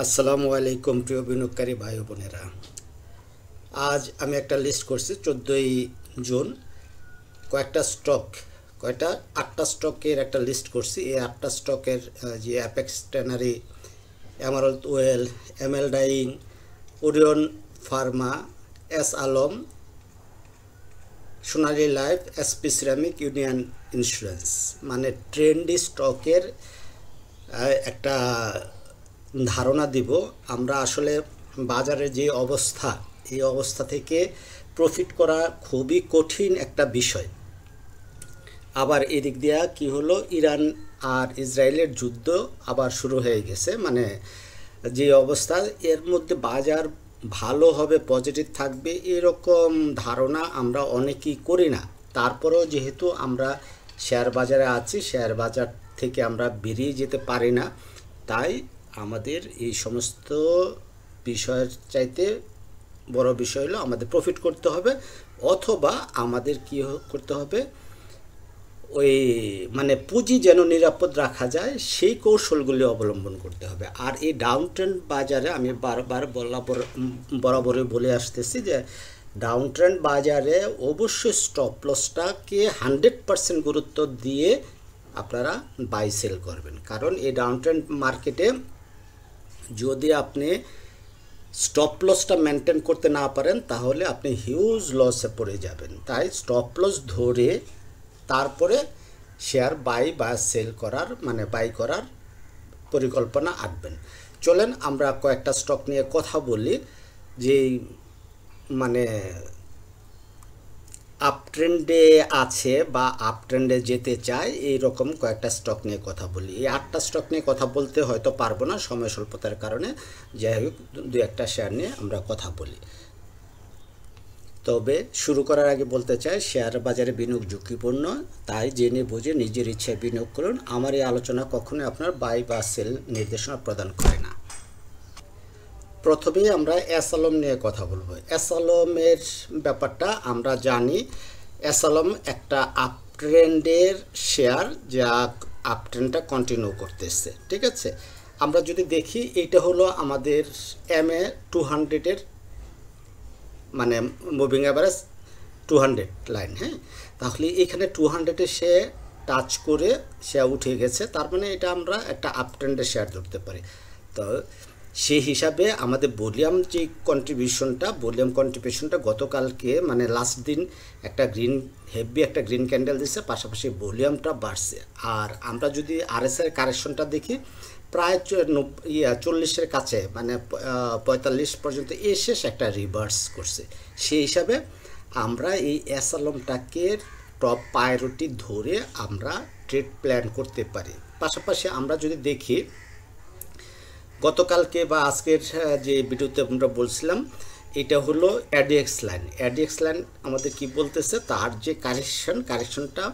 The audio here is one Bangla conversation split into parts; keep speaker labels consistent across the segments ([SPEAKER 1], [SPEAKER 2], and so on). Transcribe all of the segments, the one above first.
[SPEAKER 1] আসসালামু আলাইকুম প্রিয় বিনিয়োগকারী ভাই ও বোনেরা। আজ আমি একটা লিস্ট করছি 14ই জুন। কয়টা 8টা স্টকের একটা লিস্ট করছি। এই 8টা স্টকের যে apex tannery, emerald oil, ML dyeing, Orion pharma, S Alam, Sonali life, SP ceramic, union insurance, মানে ট্রেন্ডি স্টকের একটা ধারণা দিব। আমরা আসলে বাজারের যে অবস্থা, এই অবস্থা থেকে প্রফিট করা খুবই কঠিন একটা বিষয়। আবার এদিক দিয়া কি হলো, ইরান আর ইসরায়েলের যুদ্ধ আবার শুরু হয়ে গেছে। মানে যে অবস্থা, এর মধ্যে বাজার ভালো হবে, পজিটিভ থাকবে এরকম ধারণা আমরা অনেকেই করি না। তারপরেও যেহেতু আমরা শেয়ার বাজারে আছি, শেয়ার বাজার থেকে আমরা বেরিয়ে যেতে পারি না, তাই আমাদের এই সমস্ত বিষয়ের চাইতে বড় বিষয় হলো আমাদের প্রফিট করতে হবে, অথবা আমাদের কি করতে হবে, ওই মানে পুঁজি যেন নিরাপদ রাখা যায় সেই কৌশলগুলি অবলম্বন করতে হবে। আর এই ডাউন ট্রেন্ড বাজারে আমি বারবার বরাবরই বলে আসতেছি যে ডাউন ট্রেন্ড বাজারে অবশ্যই স্টপ লসটাকে 100% গুরুত্ব দিয়ে আপনারা বাই সেল করবেন। কারণ এই ডাউন ট্রেন্ড মার্কেটে যদি আপনি স্টপ লসটা মেনটেন করতে না পারেন, তাহলে আপনি হিউজ লসে পড়ে যাবেন। তাই স্টপ লস ধরে তারপরে শেয়ার বাই বা সেল করার, মানে বাই করার পরিকল্পনা আনবেন। চলেন আমরা কয়েকটা স্টক নিয়ে কথা বলি, যে মানে আপট্রেন্ডে আছে বা আপট্রেন্ডে যেতে চায়, এইরকম কয়েকটা স্টক নিয়ে কথা বলি। এই 8টা স্টক নিয়ে কথা বলতে হয়তো পারবো না সময় স্বল্পতার কারণে, যাই হোক দু একটা শেয়ার নিয়ে আমরা কথা বলি। তবে শুরু করার আগে বলতে চাই, শেয়ার বাজারে বিনিয়োগ ঝুঁকিপূর্ণ, তাই জেনে বুঝে নিজের ইচ্ছায় বিনিয়োগ করুন। আমার এই আলোচনা কখনোই আপনার বাই বা সেল নির্দেশনা প্রদান করে না। প্রথমেই আমরা এস আলম নিয়ে কথা বলবো। এস আলমের ব্যাপারটা আমরা জানি, এস আলম একটা আপট্রেন্ডের শেয়ার, যা আপট্রেন্ডটা কন্টিনিউ করতেছে। ঠিক আছে, আমরা যদি দেখি, এইটা হলো আমাদের MA 200-এর মানে মুভিং অ্যাভারেজ 200 লাইন। হ্যাঁ, তাহলে এখানে 200-এ সে টাচ করে সে উঠে গেছে, তার মানে এটা আমরা একটা আপট্রেন্ডের শেয়ার ধরতে পারি। তো সেই হিসাবে আমাদের ভলিউম যে কন্ট্রিবিউশনটা গতকালকে মানে লাস্ট দিন একটা হেভি একটা গ্রিন ক্যান্ডেল দিচ্ছে, পাশাপাশি ভলিউমটা বাড়ছে। আর আমরা যদি RSI কারেকশনটা দেখি, প্রায় 40-এর কাছে, মানে 45 পর্যন্ত এসে একটা রিভার্স করছে। সেই হিসাবে আমরা এই এস আলমটাকে টপ প্রায়োরিটি ধরে আমরা ট্রেড প্ল্যান করতে পারি। পাশাপাশি আমরা যদি দেখি, গতকালকে বা আজকের যে ভিডিওতে আমরা বলছিলাম, এটা হলো ADX লাইন। ADX লাইন আমাদের কি বলতেছে, তার যে কারেকশনটা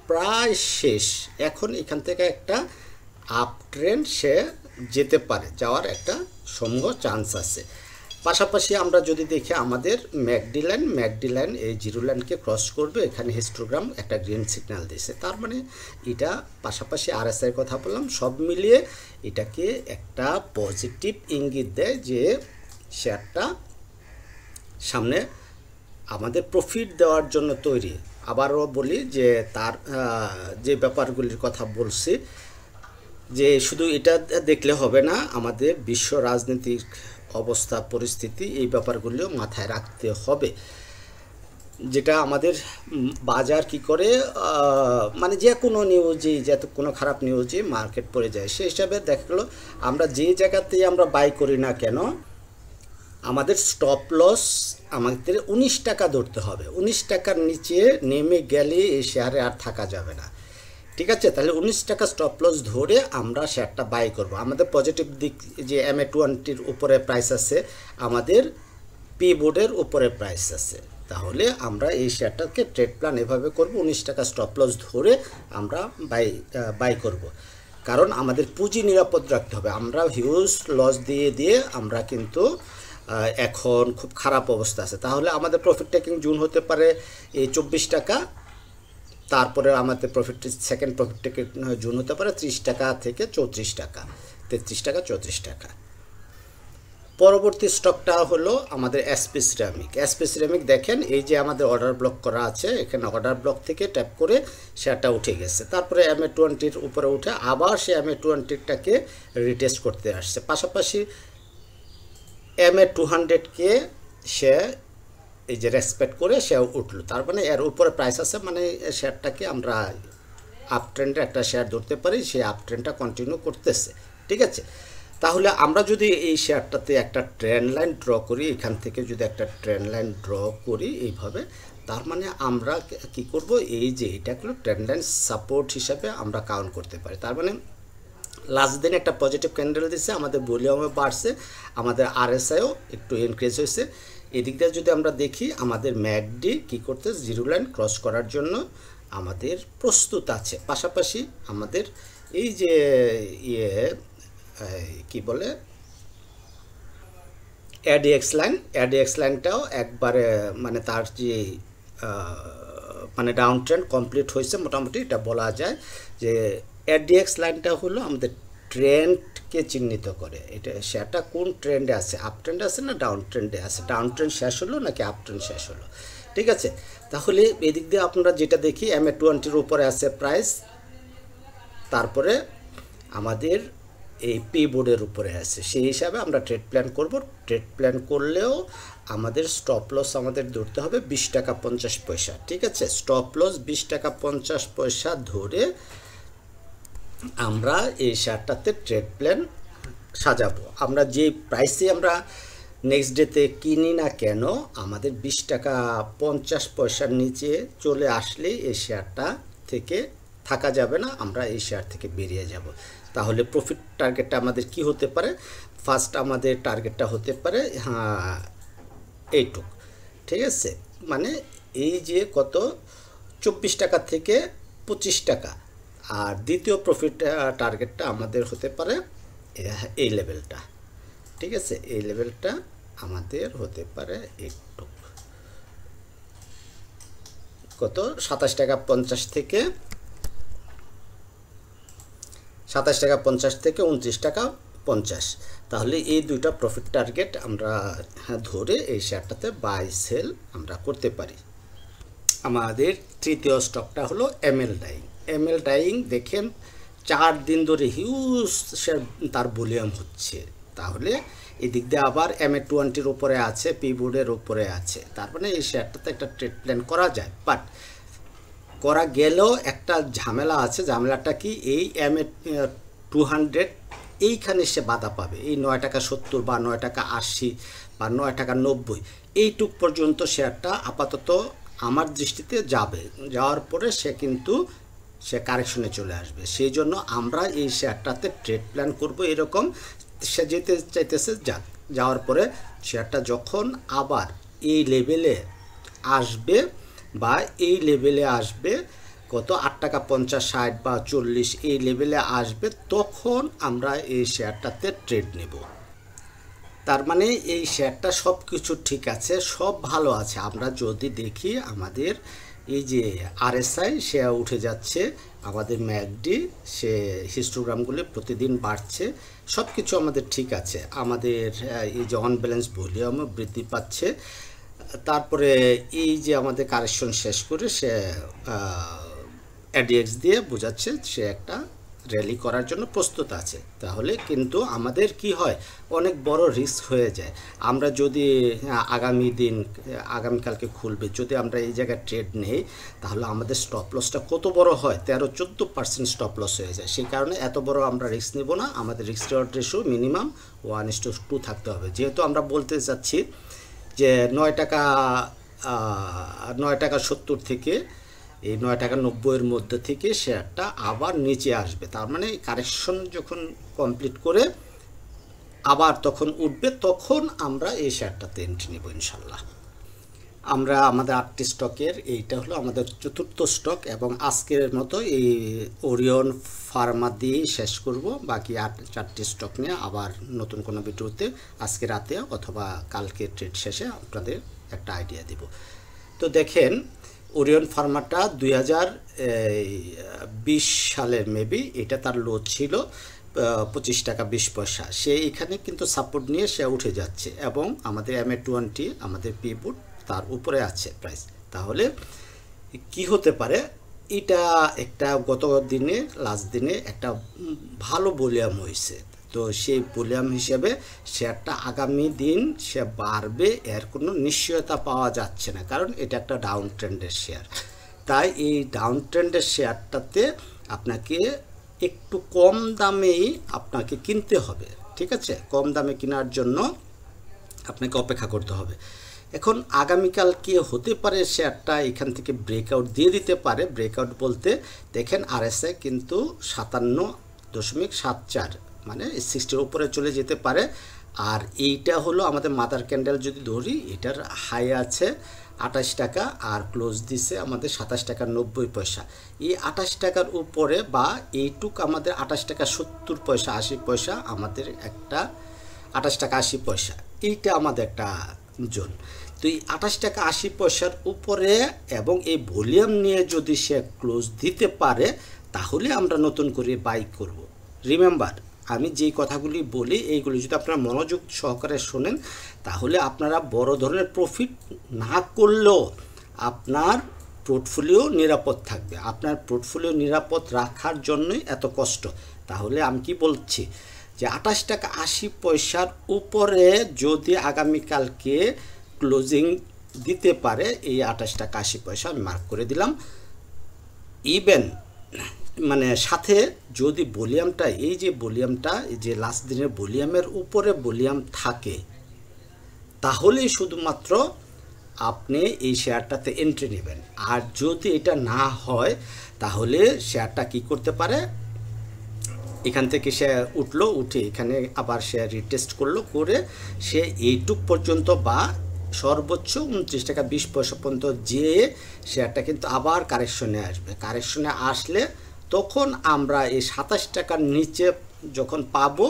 [SPEAKER 1] প্রায় শেষ। এখন এখান থেকে একটা আপ ট্রেন্ড সে যেতে পারে, যাওয়ার একটা সমূহ চান্স আছে। পাশাপাশি আমরা যদি দেখি আমাদের ম্যাকডি লাইন এই জিরো লাইনকে ক্রস করবে, এখানে হিস্টোগ্রাম একটা গ্রিন সিগন্যাল দিয়েছে। তার মানে এটা পাশাপাশি RSI কথা বললাম, সব মিলিয়ে এটাকে একটা পজিটিভ ইঙ্গিত দেয় যে শেয়ারটা সামনে আমাদের প্রফিট দেওয়ার জন্য তৈরি। আবারও বলি যে তার যে ব্যাপারগুলির কথা বলছি, যে শুধু এটা দেখলে হবে না, আমাদের বিশ্ব রাজনৈতিক অবস্থা পরিস্থিতি এই ব্যাপারগুলিও মাথায় রাখতে হবে। যেটা আমাদের বাজার কি করে, মানে যে কোনো নিউজই, যত কোনো খারাপ নিউজই মার্কেট পড়ে যায়। সেই হিসাবে দেখা গেলো আমরা যে জায়গাতেই আমরা বাই করি না কেন, আমাদের স্টপ লস আমাদের 19 টাকা ধরতে হবে। 19 টাকার নিচে নেমে গেলে এই শেয়ারে আর থাকা যাবে না। ঠিক আছে, তাহলে 19 টাকা স্টপ লস ধরে আমরা শেয়ারটা বাই করব। আমাদের পজিটিভ দিক যে MA 20-র উপরে প্রাইস আছে, আমাদের পি বোর্ডের উপরে প্রাইস আছে, তাহলে আমরা এই শেয়ারটাকে ট্রেড প্ল্যান এভাবে করব, 19 টাকা স্টপ লস ধরে আমরা বাই করব। কারণ আমাদের পুঁজি নিরাপদ রাখতে হবে। আমরা হিউজ লস দিয়ে আমরা কিন্তু এখন খুব খারাপ অবস্থা আছে। তাহলে আমাদের প্রফিট টেকিং জুন হতে পারে এই 24 টাকা, তারপরে আমাদের সেকেন্ড প্রফিট টেকিং জুন হতে পারে 30 টাকা থেকে 34 টাকা, 33 টাকা 34 টাকা। পরবর্তী স্টকটা হলো আমাদের এসপি সিরামিক। এসপি সিরামিক দেখেন এই যে আমাদের অর্ডার ব্লক করা আছে, এখানে অর্ডার ব্লক থেকে ট্যাপ করে শেয়ারটা উঠে গেছে, তারপরে MA20 উপরে উঠে আবার সে MA20টাকে রিটেস্ট করতে আসছে, পাশাপাশি MA200কে সে এই যে রেসপেক্ট করে সে উঠলো, তার মানে এর উপরে প্রাইস আছে, মানে শেয়ারটাকে আমরা আপ ট্রেন্ডে একটা শেয়ার ধরতে পারি, সেই আপ ট্রেন্ডটা কন্টিনিউ করতেছে। ঠিক আছে, তাহলে আমরা যদি এই শেয়ারটাতে একটা ট্রেন্ড লাইন ড্র করি, এখান থেকে যদি একটা ট্রেন্ড লাইন ড্র করি এইভাবে, তার মানে আমরা কি করব, এই যে এটাগুলো ট্রেন্ড লাইন সাপোর্ট হিসাবে আমরা কাউন্ট করতে পারি। তার মানে লাস্ট দিন একটা পজিটিভ ক্যান্ডেল দিচ্ছে, আমাদের ভলিউমে বাড়ছে, আমাদের RSIও একটু ইনক্রিজ হয়েছে। এদিক দিয়ে যদি আমরা দেখি আমাদের ম্যাকডি কি করতে, জিরো লাইন ক্রস করার জন্য আমাদের প্রস্তুত আছে। পাশাপাশি আমাদের এই যে কি বলে ADX লাইনটাও একবারে মানে তার যে মানে ডাউন ট্রেন্ড কমপ্লিট হয়েছে মোটামুটি, এটা বলা যায় যে ADX লাইনটা হলো আমাদের ট্রেন্ডকে চিহ্নিত করে, এটা সেটা কোন ট্রেন্ডে আছে, আপ ট্রেন্ডে আছে না ডাউন ট্রেন্ডে আছে, ডাউন ট্রেন্ড শেষ হলো নাকি আপ ট্রেন্ড শেষ হলো। ঠিক আছে, তাহলে এদিক দিয়ে আপনারা যেটা দেখি MA20 উপরে আছে প্রাইস, তারপরে আমাদের এই পি বোর্ডের উপরে আছে, সেই হিসাবে আমরা ট্রেড প্ল্যান করব। ট্রেড প্ল্যান করলেও আমাদের স্টপ লস আমাদের ধরতে হবে 20 টাকা 50 পয়সা। ঠিক আছে, স্টপ লস 20 টাকা 50 পয়সা ধরে আমরা এই শেয়ারটাতে ট্রেড প্ল্যান সাজাবো। আমরা যে প্রাইসে আমরা নেক্সট ডেতে কিনি না কেন, আমাদের 20 টাকা 50 পয়সার নিচে চলে আসলে এই শেয়ারটা থেকে থাকা যাবে না, আমরা এই শেয়ার থেকে বেরিয়ে যাব। তাহলে প্রফিট টার্গেটটা আমাদের কি হতে পারে, ফার্স্ট আমাদের টার্গেটটা হতে পারে এইটুক। ঠিক আছে, মানে এই যে কত 24 টাকা থেকে 25 টাকা, আর দ্বিতীয় প্রফিট টার্গেটটা আমাদের হতে পারে এই লেভেলটা। ঠিক আছে, এই লেভেলটা আমাদের হতে পারে একটু কত 27 টাকা 50 থেকে 27 টাকা 50 থেকে 29 টাকা 50। তাহলে এই দুইটা প্রফিট টার্গেট আমরা ধরে এই শেয়ারটাতে বাই সেল আমরা করতে পারি। আমাদের তৃতীয় স্টকটা হলো ML ডাইং। দেখেন 4 দিন ধরে হিউজ তার ভলিউম হচ্ছে, তাহলে এদিক দিয়ে আবার MA20 উপরে আছে, পি বোর্ডের উপরে আছে, তার মানে এই শেয়ারটাতে একটা ট্রেড প্ল্যান করা যায়। বাট করা গেলেও একটা ঝামেলা আছে, ঝামেলাটা কি, এই MA200 এইখানে সে বাধা পাবে, এই 9 টাকা 70 বা 9 টাকা 80 বা 9 টাকা 90 এইটুক পর্যন্ত শেয়ারটা আপাতত আমার দৃষ্টিতে যাবে, যাওয়ার পরে সে কিন্তু সে কারেকশনে চলে আসবে। সেই জন্য আমরা এই শেয়ারটাতে ট্রেড প্ল্যান করব এরকম, সে যেতে চাইতেছে যাক, যাওয়ার পরে শেয়ারটা যখন আবার এই লেভেলে আসবে বা এই লেভেলে আসবে কত 8 টাকা 50 60 বা 40 এই লেভেলে আসবে, তখন আমরা এই শেয়ারটাতে ট্রেড নেব। তার মানে এই শেয়ারটা সব কিছু ঠিক আছে, সব ভালো আছে। আমরা যদি দেখি আমাদের এই যে RSI সে উঠে যাচ্ছে, আমাদের ম্যাকডি সে হিস্টোগ্রামগুলি প্রতিদিন বাড়ছে, সব কিছু আমাদের ঠিক আছে। আমাদের এই যে অন ব্যালেন্স ভলিউমও বৃদ্ধি পাচ্ছে, তারপরে এই যে আমাদের কারেকশন শেষ করে সে ADX দিয়ে বোঝাচ্ছে সে একটা র্যালি করার জন্য প্রস্তুত আছে। তাহলে কিন্তু আমাদের কি হয়, অনেক বড় রিস্ক হয়ে যায়। আমরা যদি আগামীকালকে খুলবে, যদি আমরা এই জায়গায় ট্রেড নেই, তাহলে আমাদের স্টপ লসটা কত বড় হয়, 13-14% স্টপ লস হয়ে যায়। সেই কারণে এত বড় আমরা রিস্ক নেব না, আমাদের রিস্ক রিওয়ার্ড রেশিও মিনিমাম 1:2 থাকতে হবে। যেহেতু আমরা বলতে চাচ্ছি যে 9 টাকা 70 থেকে এই 9 টাকা 90 মধ্যে থেকে শেয়ারটা আবার নিচে আসবে, তার মানে কারেকশন যখন কমপ্লিট করে আবার তখন উঠবে, তখন আমরা এই শেয়ারটাতে এন্ট্রি নেব ইনশাল্লাহ। আমরা আমাদের 8টি স্টকের এইটা হলো আমাদের চতুর্থ স্টক, এবং আজকের মতো এই ওরিয়ন ফার্মা দিয়েই শেষ করব। বাকি 4টি স্টক নিয়ে আবার নতুন কোনো ভিডিওতে আজকে রাতে অথবা কালকে ট্রেড শেষে আপনাদের একটা আইডিয়া দেব। তো দেখেন ওরিয়ন ফার্মাটা 2020 সালের মেবি এটা তার লো ছিল, 25 টাকা 20 পয়সা, সে এখানে কিন্তু সাপোর্ট নিয়ে সে উঠে যাচ্ছে এবং আমাদের MA20 আমাদের পিপুট তার উপরে আছে প্রাইস। তাহলে কি হতে পারে, এটা একটা গত দিনে লাস্ট দিনে একটা ভালো ভলিউম হয়েছে, তো সেই ভলিউম হিসেবে শেয়ারটা আগামী দিন সে বাড়বে এর কোনো নিশ্চয়তা পাওয়া যাচ্ছে না, কারণ এটা একটা ডাউন ট্রেন্ডের শেয়ার। তাই এই ডাউন ট্রেন্ডের শেয়ারটাতে আপনাকে একটু কম দামেই আপনাকে কিনতে হবে, ঠিক আছে? কম দামে কেনার জন্য আপনাকে অপেক্ষা করতে হবে। এখন আগামীকাল কি হতে পারে, শেয়ারটা এখান থেকে ব্রেকআউট দিয়ে দিতে পারে। ব্রেকআউট বলতে দেখেন RSI কিন্তু 57.74 মানে 60-এর উপরে চলে যেতে পারে। আর এইটা হলো আমাদের মাদার ক্যান্ডেল যদি ধরি, এটার হাই আছে 28 টাকা আর ক্লোজ দিছে আমাদের 27 টাকা 90 পয়সা। এই 28 টাকার উপরে বা এইটুক আমাদের 28 টাকা 70 পয়সা 80 পয়সা আমাদের একটা 28 টাকা 80 পয়সা, এইটা আমাদের একটা জোন। তো এই 28 টাকা 80 পয়সার উপরে এবং এই ভলিউম নিয়ে যদি সে ক্লোজ দিতে পারে তাহলে আমরা নতুন করে বাই করব। রিমেম্বার, আমি যেই কথাগুলি বলি এইগুলি যদি আপনারা মনোযোগ সহকারে শোনেন তাহলে আপনারা বড় ধরনের প্রফিট না করলেও আপনার পোর্টফোলিও নিরাপদ থাকবে। আপনার পোর্টফোলিও নিরাপদ রাখার জন্যই এত কষ্ট। তাহলে আমি কি বলছি যে 28 টাকা 80 পয়সার উপরে যদি আগামীকালকে ক্লোজিং দিতে পারে, এই 28 টাকা 80 পয়সা আমি মার্ক করে দিলাম। ইভেন মানে সাথে যদি ভলিউমটা এই যে ভলিউমটা যে লাস্ট দিনের ভলিউমের উপরে ভলিউম থাকে তাহলেই শুধুমাত্র আপনি এই শেয়ারটাতে এন্ট্রি নেবেন। আর যদি এটা না হয় তাহলে শেয়ারটা কি করতে পারে, এখান থেকে সে উঠলো, উঠে এখানে আবার সে রিটেস্ট করলো, করে সে এইটুক পর্যন্ত বা সর্বোচ্চ 29 টাকা 20 পয়সা পর্যন্ত যে শেয়ারটা কিন্তু আবার কারেকশনে আসবে। কারেকশনে আসলে তখন আমরা এই 27 টাকার নিচে যখন পাবো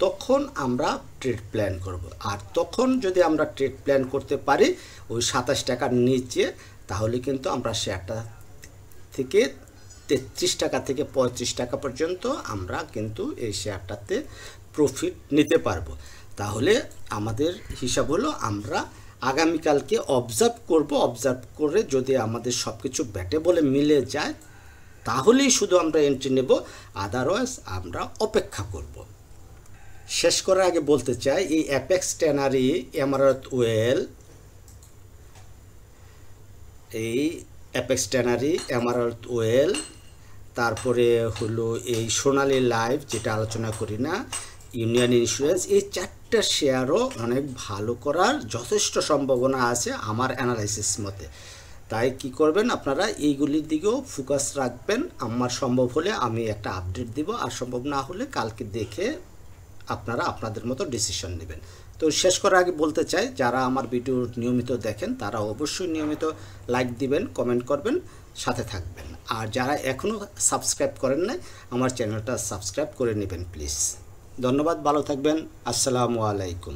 [SPEAKER 1] তখন আমরা ট্রেড প্ল্যান করব। আর তখন যদি আমরা ট্রেড প্ল্যান করতে পারি ওই 27 টাকার নিচে, তাহলে কিন্তু আমরা শেয়ারটা থেকে 33 টাকা থেকে 35 টাকা পর্যন্ত আমরা কিন্তু এই শেয়ারটাতে প্রফিট নিতে পারবো। তাহলে আমাদের হিসাব হলো আমরা আগামীকালকে অবজার্ভ করব, অবজার্ভ করে যদি আমাদের সব কিছু ব্যাটে বলে মিলে যায় তাহলেই শুধু আমরা এন্ট্রি নেব, আদারওয়াইজ আমরা অপেক্ষা করব। শেষ করার আগে বলতে চাই এই অ্যাপেক্স ট্যানারি, এমারাল্ড ওয়েল, এই অ্যাপেক্স ট্যানারি, এমারাল্ড ওয়েল, তারপরে হলো এই সোনালী লাইফ যেটা আলোচনা করি না, ইউনিয়ন ইন্স্যুরেন্স, এই 4টা শেয়ারও অনেক ভালো করার যথেষ্ট সম্ভাবনা আছে আমার অ্যানালাইসিস মতে। তাই কি করবেন আপনারা এইগুলির দিকেও ফোকাস রাখবেন। আমার সম্ভব হলে আমি একটা আপডেট দিব, আর সম্ভব না হলে কালকে দেখে আপনারা আপনাদের মতো ডিসিশন নেবেন। তো শেষ করার আগে বলতে চাই যারা আমার ভিডিও নিয়মিত দেখেন তারা অবশ্যই নিয়মিত লাইক দিবেন, কমেন্ট করবেন, সাথে থাকবেন। আর যারা এখনও সাবস্ক্রাইব করেন নাই আমার চ্যানেলটা সাবস্ক্রাইব করে নেবেন প্লিজ। ধন্যবাদ, ভালো থাকবেন, আসসালামু আলাইকুম।